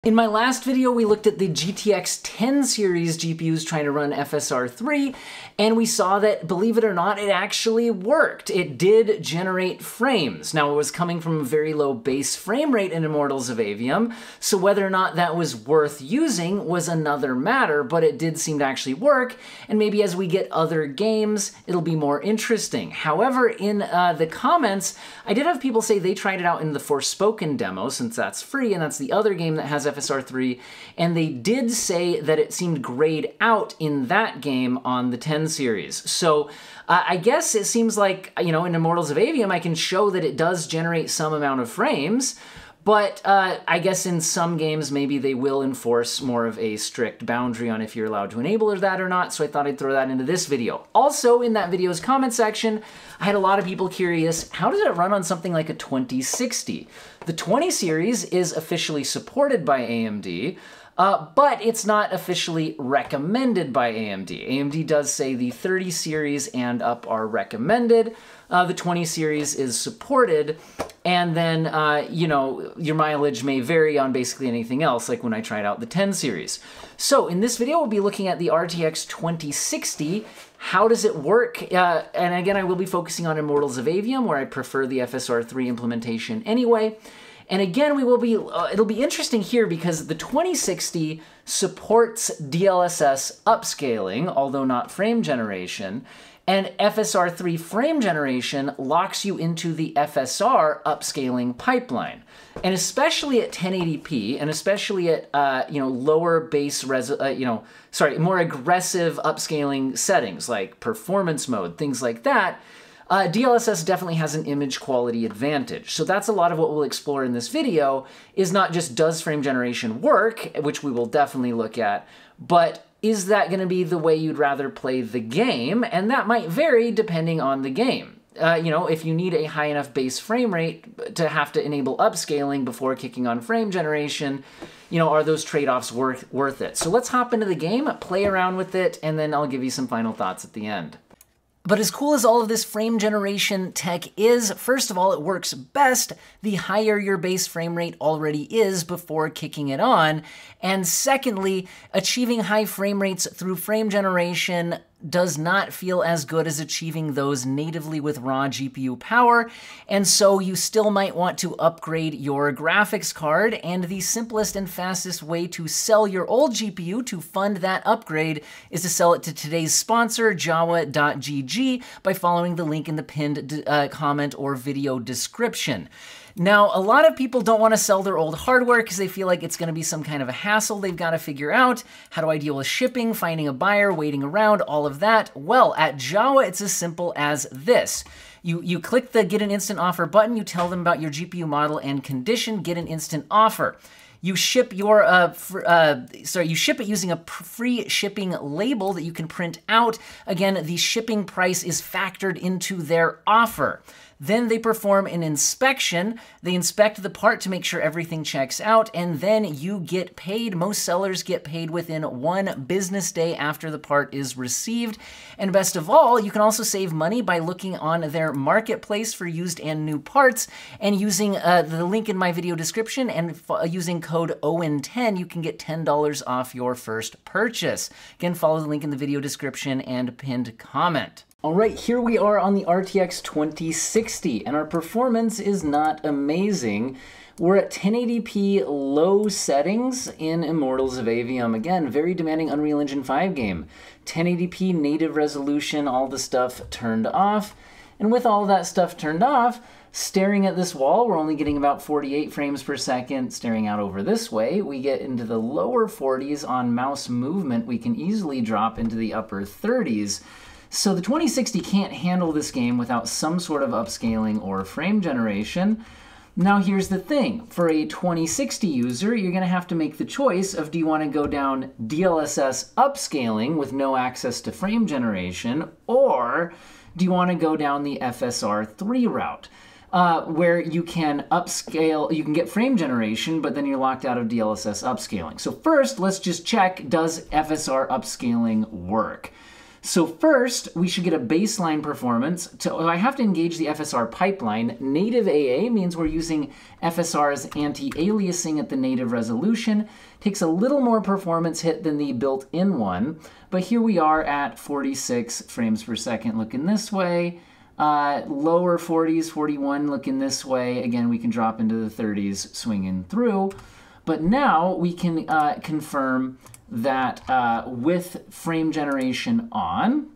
In my last video, we looked at the GTX 10 series GPUs trying to run FSR 3, and we saw that, believe it or not, it actually worked. It did generate frames. Now, it was coming from a very low base frame rate in Immortals of Aveum, so whether or not that was worth using was another matter, but it did seem to actually work, and maybe as we get other games, it'll be more interesting. However, in the comments, I did have people say they tried it out in the Forspoken demo, since that's free, and that's the other game that has FSR 3, and they did say that it seemed grayed out in that game on the 10 series. So I guess it seems like, you know, in Immortals of Aveum, I can show that it does generate some amount of frames, but I guess in some games, maybe they will enforce more of a strict boundary on if you're allowed to enable that or not, so I thought I'd throw that into this video. Also, in that video's comment section, I had a lot of people curious, how does it run on something like a 2060? The 20 series is officially supported by AMD, but it's not officially recommended by AMD. AMD does say the 30 series and up are recommended. The 20 series is supported, and then, you know, your mileage may vary on basically anything else, like when I tried out the 10 series. So in this video, we'll be looking at the RTX 2060. How does it work? And again, I will be focusing on Immortals of Aveum, where I prefer the FSR 3 implementation anyway. And again, we will be, it'll be interesting here because the 2060 supports DLSS upscaling, although not frame generation, and FSR 3 frame generation locks you into the FSR upscaling pipeline. And especially at 1080p, and especially at, you know, lower base, more aggressive upscaling settings, like performance mode, things like that, DLSS definitely has an image quality advantage. So that's a lot of what we'll explore in this video, is not just does frame generation work, which we will definitely look at, but is that going to be the way you'd rather play the game? And that might vary depending on the game. You know, if you need a high enough base frame rate to have to enable upscaling before kicking on frame generation, you know, are those trade-offs worth it? So let's hop into the game, play around with it, and then I'll give you some final thoughts at the end. But as cool as all of this frame generation tech is, first of all, it works best the higher your base frame rate already is before kicking it on. And secondly, achieving high frame rates through frame generation does not feel as good as achieving those natively with raw GPU power, and so you still might want to upgrade your graphics card, and the simplest and fastest way to sell your old GPU to fund that upgrade is to sell it to today's sponsor, Jawa.gg, by following the link in the pinned comment or video description. Now, a lot of people don't want to sell their old hardware because they feel like it's going to be some kind of a hassle they've got to figure out. How do I deal with shipping, finding a buyer, waiting around, all of that? Well, at Jawa, it's as simple as this. You click the Get an Instant Offer button, you tell them about your GPU model and condition, get an instant offer. You ship your, you ship it using a free shipping label that you can print out. Again, the shipping price is factored into their offer. Then they perform an inspection. They inspect the part to make sure everything checks out, and then you get paid. Most sellers get paid within 1 business day after the part is received. And best of all, you can also save money by looking on their marketplace for used and new parts, and using the link in my video description and using code OWIN10, you can get $10 off your first purchase. Again, follow the link in the video description and pinned comment. All right, here we are on the RTX 2060, and our performance is not amazing. We're at 1080p low settings in Immortals of Aveum. Again, very demanding Unreal Engine 5 game. 1080p native resolution, all the stuff turned off. And with all that stuff turned off, staring at this wall, we're only getting about 48 frames per second. Staring out over this way, we get into the lower 40s on mouse movement. We can easily drop into the upper 30s. So the 2060 can't handle this game without some sort of upscaling or frame generation. Now here's the thing, for a 2060 user, you're gonna have to make the choice of, do you wanna go down DLSS upscaling with no access to frame generation, or do you wanna go down the FSR 3 route? Where you can upscale, you can get frame generation, but then you're locked out of DLSS upscaling. So first, let's just check, does FSR upscaling work? So first, we should get a baseline performance. I have to engage the FSR pipeline. Native AA means we're using FSR's anti-aliasing at the native resolution. Takes a little more performance hit than the built-in one, but here we are at 46 frames per second looking this way. Lower 40s, 41 looking this way. Again, we can drop into the 30s swinging through. But now we can confirm that with frame generation on,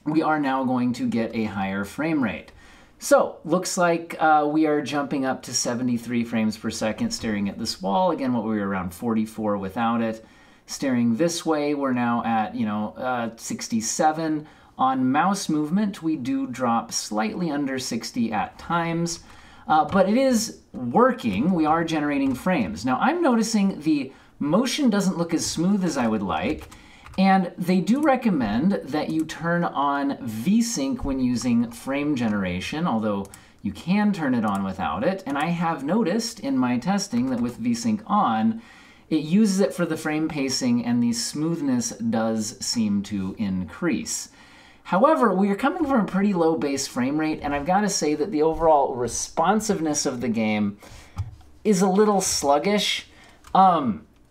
we are now going to get a higher frame rate. So looks like we are jumping up to 73 frames per second staring at this wall. Again, what we were around 44 without it. Staring this way, we're now at 67. On mouse movement, we do drop slightly under 60 at times, but it is working. We are generating frames. Now I'm noticing the motion doesn't look as smooth as I would like, and they do recommend that you turn on VSync when using frame generation, although you can turn it on without it. And I have noticed in my testing that with VSync on, it uses it for the frame pacing and the smoothness does seem to increase. However, we are coming from a pretty low base frame rate, and I've got to say that the overall responsiveness of the game is a little sluggish.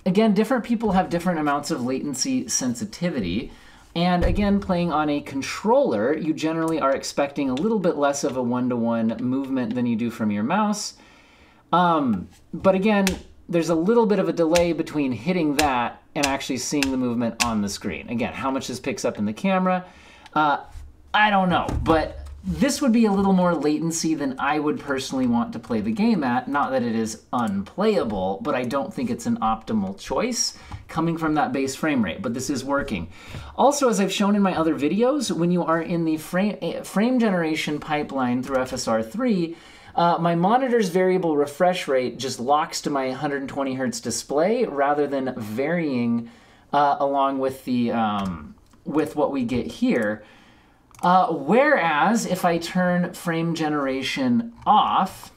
Again, different people have different amounts of latency sensitivity, and again, playing on a controller, you generally are expecting a little bit less of a one-to-one movement than you do from your mouse. But again, there's a little bit of a delay between hitting that and actually seeing the movement on the screen. Again, how much this picks up in the camera, I don't know, but this would be a little more latency than I would personally want to play the game at. Not that it is unplayable, but I don't think it's an optimal choice coming from that base frame rate, but this is working. Also, as I've shown in my other videos, when you are in the frame generation pipeline through FSR 3, my monitor's variable refresh rate just locks to my 120 Hertz display rather than varying along with the with what we get here. Whereas if I turn frame generation off,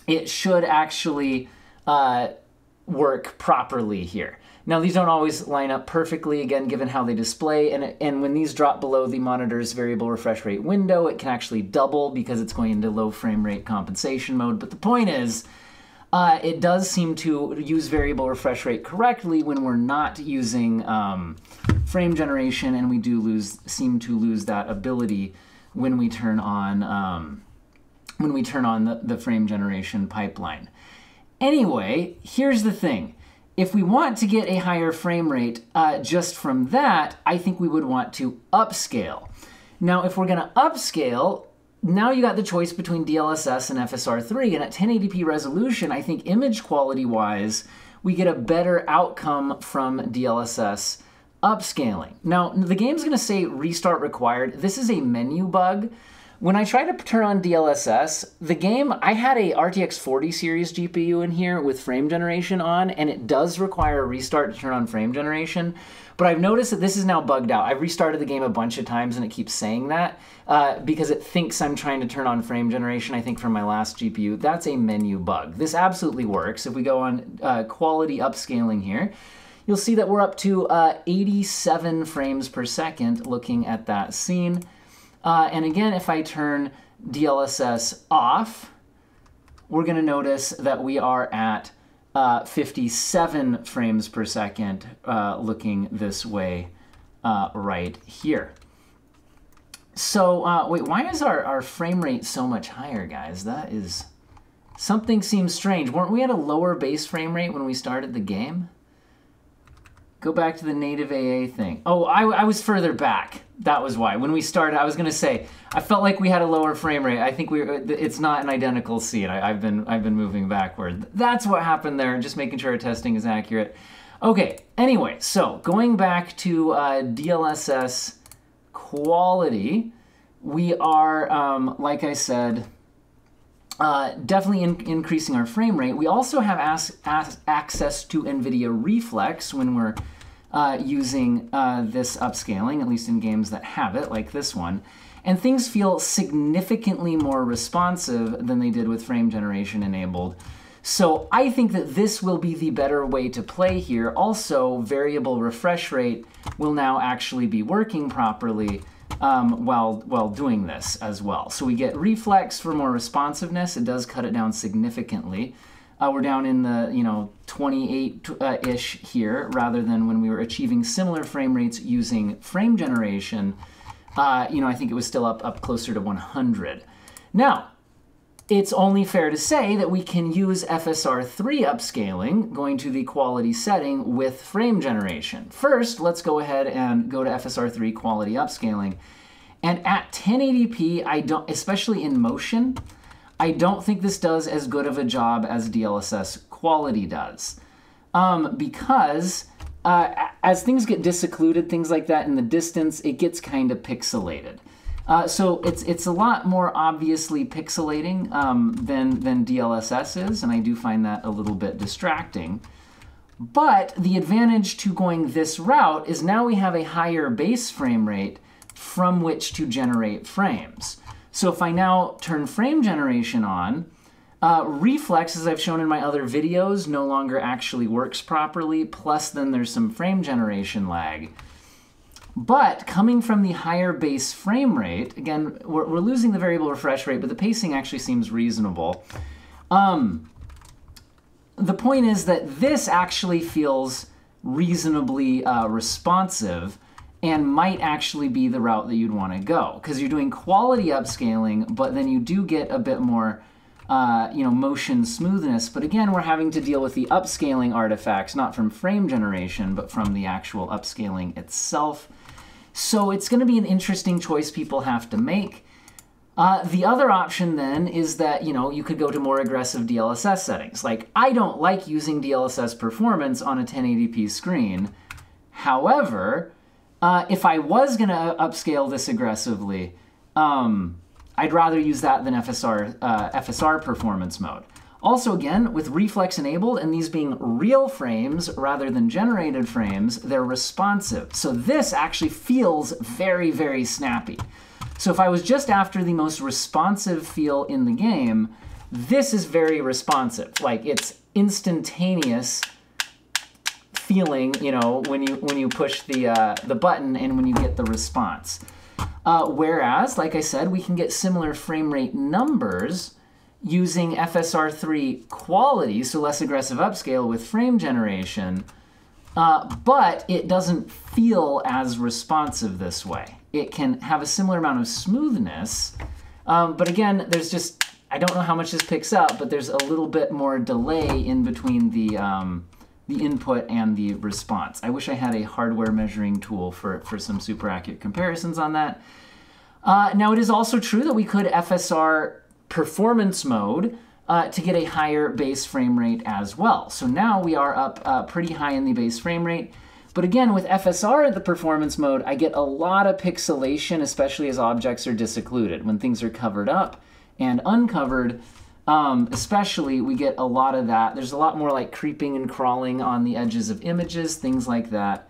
it should actually work properly here. Now, these don't always line up perfectly, again, given how they display, and when these drop below the monitor's variable refresh rate window, it can actually double because it's going into low frame rate compensation mode. But the point is, it does seem to use variable refresh rate correctly when we're not using frame generation, and we do seem to lose that ability when we turn on the frame generation pipeline. Anyway, here's the thing. If we want to get a higher frame rate just from that, I think we would want to upscale. Now, if we're going to upscale, now you got the choice between DLSS and FSR 3, and at 1080p resolution, I think image quality-wise, we get a better outcome from DLSS upscaling. Now, the game's going to say restart required. This is a menu bug. When I try to turn on DLSS, the game, I had a RTX 40 series GPU in here with frame generation on, and it does require a restart to turn on frame generation. But I've noticed that this is now bugged out. I've restarted the game a bunch of times and it keeps saying that because it thinks I'm trying to turn on frame generation, I think from my last GPU. That's a menu bug. This absolutely works. If we go on quality upscaling here, you'll see that we're up to 87 frames per second looking at that scene. And again, if I turn DLSS off, we're going to notice that we are at 57 frames per second looking this way right here. So wait, why is our frame rate so much higher, guys? That is... something seems strange. Weren't we at a lower base frame rate when we started the game? Go back to the native AA thing. Oh, I was further back. That was why. When we started, I was going to say, I felt like we had a lower frame rate. I think it's not an identical scene. I've been moving backward. That's what happened there, just making sure our testing is accurate. Okay, anyway, so going back to DLSS quality, we are, like I said, definitely increasing our frame rate. We also have access to NVIDIA Reflex when we're using this upscaling, at least in games that have it, like this one. And things feel significantly more responsive than they did with frame generation enabled. So I think that this will be the better way to play here. Also, variable refresh rate will now actually be working properly while doing this as well. So we get Reflex for more responsiveness. It does cut it down significantly. We're down in the 28-ish here, rather than when we were achieving similar frame rates using frame generation. I think it was still up closer to 100. Now, it's only fair to say that we can use FSR3 upscaling, going to the quality setting with frame generation. First, let's go ahead and go to FSR3 quality upscaling. And at 1080p, especially in motion, I don't think this does as good of a job as DLSS quality does. Because as things get disoccluded, things like that in the distance, it gets kind of pixelated. So it's a lot more obviously pixelating than DLSS is, and I do find that a little bit distracting. But the advantage to going this route is now we have a higher base frame rate from which to generate frames. So if I now turn frame generation on, Reflex, as I've shown in my other videos, no longer actually works properly, plus then there's some frame generation lag. But coming from the higher base frame rate, again, we're losing the variable refresh rate, but the pacing actually seems reasonable. The point is that this actually feels reasonably responsive and might actually be the route that you'd want to go, because you're doing quality upscaling, but then you do get a bit more motion smoothness. But again, we're having to deal with the upscaling artifacts, not from frame generation, but from the actual upscaling itself. So it's going to be an interesting choice people have to make. The other option then is that, you could go to more aggressive DLSS settings. Like, I don't like using DLSS performance on a 1080p screen. However, if I was going to upscale this aggressively, I'd rather use that than FSR performance mode. Also, again, with Reflex enabled and these being real frames rather than generated frames, they're responsive. So this actually feels very, very snappy. So if I was just after the most responsive feel in the game, this is very responsive. Like, it's instantaneous feeling, when you push the button and when you get the response. Whereas, like I said, we can get similar frame rate numbers using FSR3 quality, so less aggressive upscale with frame generation, but it doesn't feel as responsive this way. It can have a similar amount of smoothness, but again, there's just, I don't know how much this picks up, but there's a little bit more delay in between the input and the response. I wish I had a hardware measuring tool for some super accurate comparisons on that. Now, it is also true that we could FSR performance mode to get a higher base frame rate as well. So now we are up pretty high in the base frame rate. But again, with FSR at the performance mode, I get a lot of pixelation, especially as objects are disoccluded. When things are covered up and uncovered, especially, we get a lot of that. There's a lot more like creeping and crawling on the edges of images, things like that.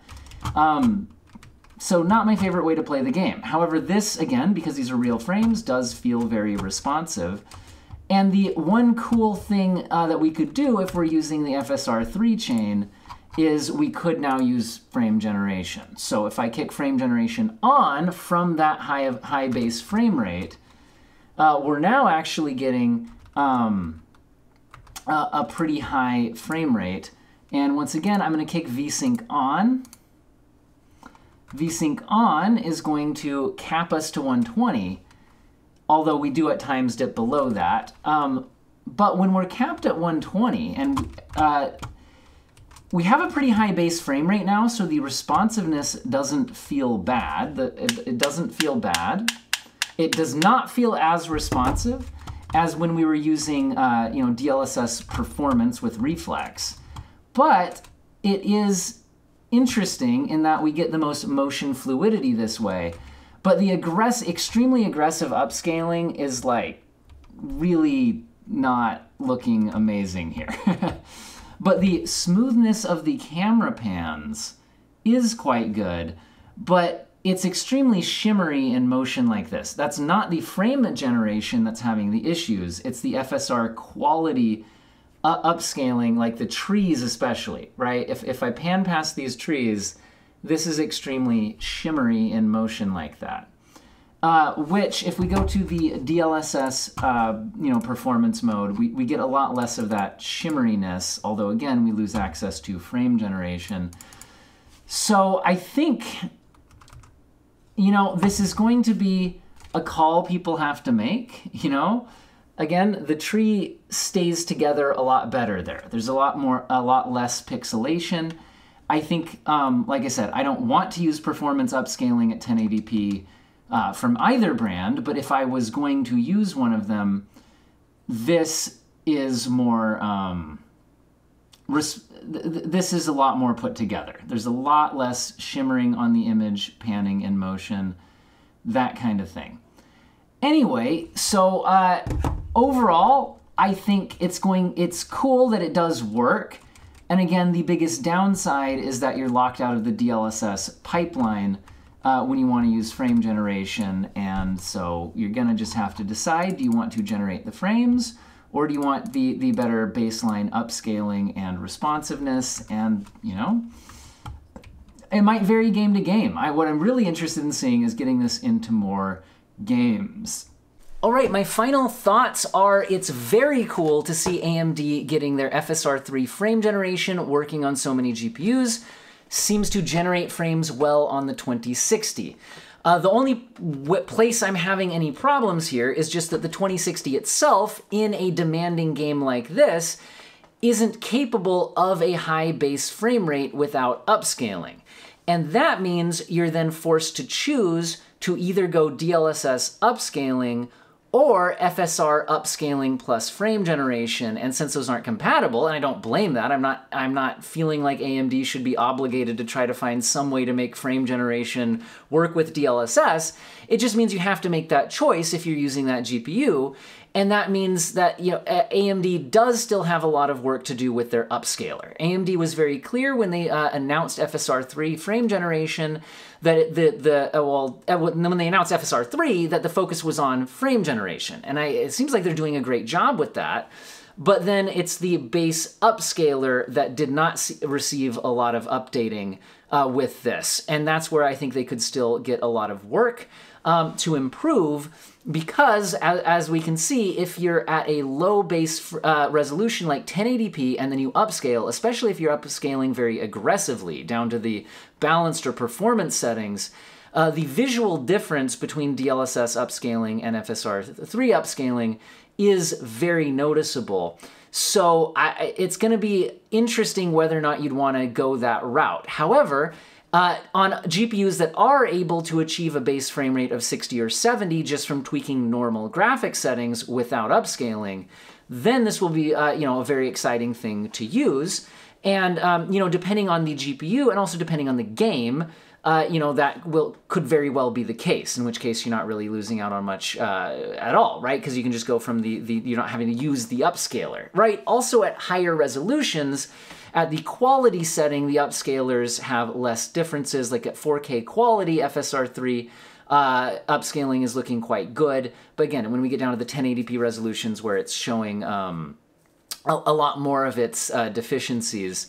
So not my favorite way to play the game. However, this, again, because these are real frames, does feel very responsive. And the one cool thing that we could do if we're using the FSR3 chain is we could now use frame generation. So if I kick frame generation on from that high base frame rate, we're now actually getting a pretty high frame rate. And once again, I'm going to kick VSync on. VSync on is going to cap us to 120, although we do at times dip below that. But when we're capped at 120, and we have a pretty high base frame rate now, so the responsiveness doesn't feel bad. It doesn't feel bad. It does not feel as responsive as when we were using DLSS performance with Reflex. But it is interesting in that we get the most motion fluidity this way. But the extremely aggressive upscaling is like really not looking amazing here. But the smoothness of the camera pans is quite good, but it's extremely shimmery in motion like this. That's not the frame generation that's having the issues. It's the FSR quality upscaling, like the trees especially, right? If I pan past these trees, this is extremely shimmery in motion like that. Which, if we go to the DLSS, performance mode, we get a lot less of that shimmeriness, although again, we lose access to frame generation. So I think, this is going to be a call people have to make, Again, the tree stays together a lot better there. There's a lot less pixelation. I think, like I said, I don't want to use performance upscaling at 1080p from either brand, but if I was going to use one of them, this is more, this is a lot more put together. There's a lot less shimmering on the image, panning in motion, that kind of thing. Anyway, so overall, I think it's cool that it does work. And again, the biggest downside is that you're locked out of the DLSS pipeline when you want to use frame generation. And so you're going to just have to decide, do you want to generate the frames, or do you want the better baseline upscaling and responsiveness? And, it might vary game to game. What I'm really interested in seeing is getting this into more games. All right, my final thoughts are it's very cool to see AMD getting their FSR 3 frame generation working on so many GPUs. Seems to generate frames well on the 2060. The only place I'm having any problems here is just that the 2060 itself, in a demanding game like this, isn't capable of a high base frame rate without upscaling. And that means you're then forced to choose to either go DLSS upscaling or FSR upscaling plus frame generation. And since those aren't compatible, and I don't blame that, I'm not feeling like AMD should be obligated to try to find some way to make frame generation work with DLSS. It just means you have to make that choice if you're using that GPU. And that means that AMD does still have a lot of work to do with their upscaler. AMD was very clear when they announced FSR 3 frame generation that when they announced FSR 3 that the focus was on frame generation. And it seems like they're doing a great job with that. But then it's the base upscaler that did not receive a lot of updating with this. And that's where I think they could still get a lot of work to improve, because as we can see, if you're at a low base resolution like 1080p and then you upscale, especially if you're upscaling very aggressively down to the balanced or performance settings, the visual difference between DLSS upscaling and FSR 3 upscaling is very noticeable. So it's going to be interesting whether or not you'd want to go that route. However, on GPUs that are able to achieve a base frame rate of 60 or 70 just from tweaking normal graphic settings without upscaling, then this will be a very exciting thing to use. And depending on the GPU and also depending on the game, that could very well be the case, in which case you're not really losing out on much at all, right? Because you can just go from you're not having to use the upscaler, right? Also at higher resolutions, at the quality setting, the upscalers have less differences. Like at 4K quality, FSR 3 upscaling is looking quite good. But again, when we get down to the 1080p resolutions where it's showing a lot more of its deficiencies.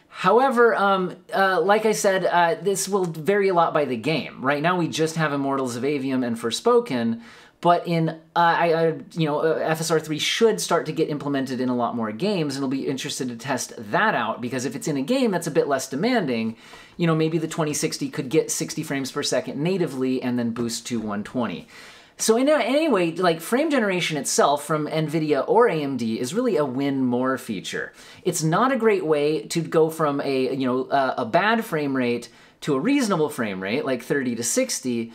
However, like I said, this will vary a lot by the game. Right now we just have Immortals of Aveum and Forspoken, but in FSR 3 should start to get implemented in a lot more games, and I'll be interested to test that out, because if it's in a game that's a bit less demanding, maybe the 2060 could get 60 frames per second natively and then boost to 120. So anyway, like frame generation itself from NVIDIA or AMD is really a win more feature. It's not a great way to go from a bad frame rate to a reasonable frame rate, like 30 to 60,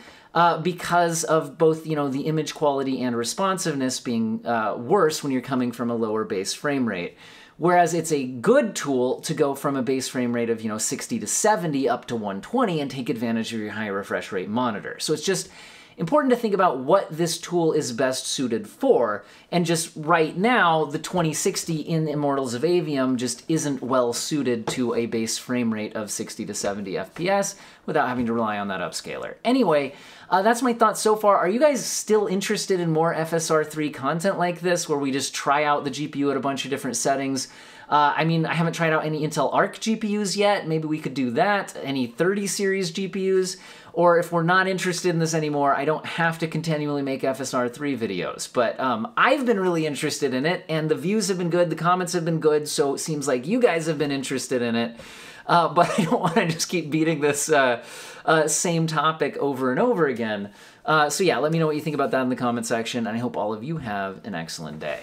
because of both, the image quality and responsiveness being worse when you're coming from a lower base frame rate. Whereas it's a good tool to go from a base frame rate of, 60 to 70 up to 120 and take advantage of your high refresh rate monitor. So important to think about what this tool is best suited for. And just right now, the 2060 in Immortals of Aveum just isn't well suited to a base frame rate of 60 to 70 FPS without having to rely on that upscaler. Anyway, that's my thoughts so far. Are you guys still interested in more FSR3 content like this, where we just try out the GPU at a bunch of different settings? I mean, I haven't tried out any Intel Arc GPUs yet. Maybe we could do that. Any 30 series GPUs. Or if we're not interested in this anymore, I don't have to continually make FSR3 videos. But I've been really interested in it, and the views have been good, the comments have been good, so it seems like you guys have been interested in it. But I don't want to just keep beating this same topic over and over again. So yeah, let me know what you think about that in the comment section, and I hope all of you have an excellent day.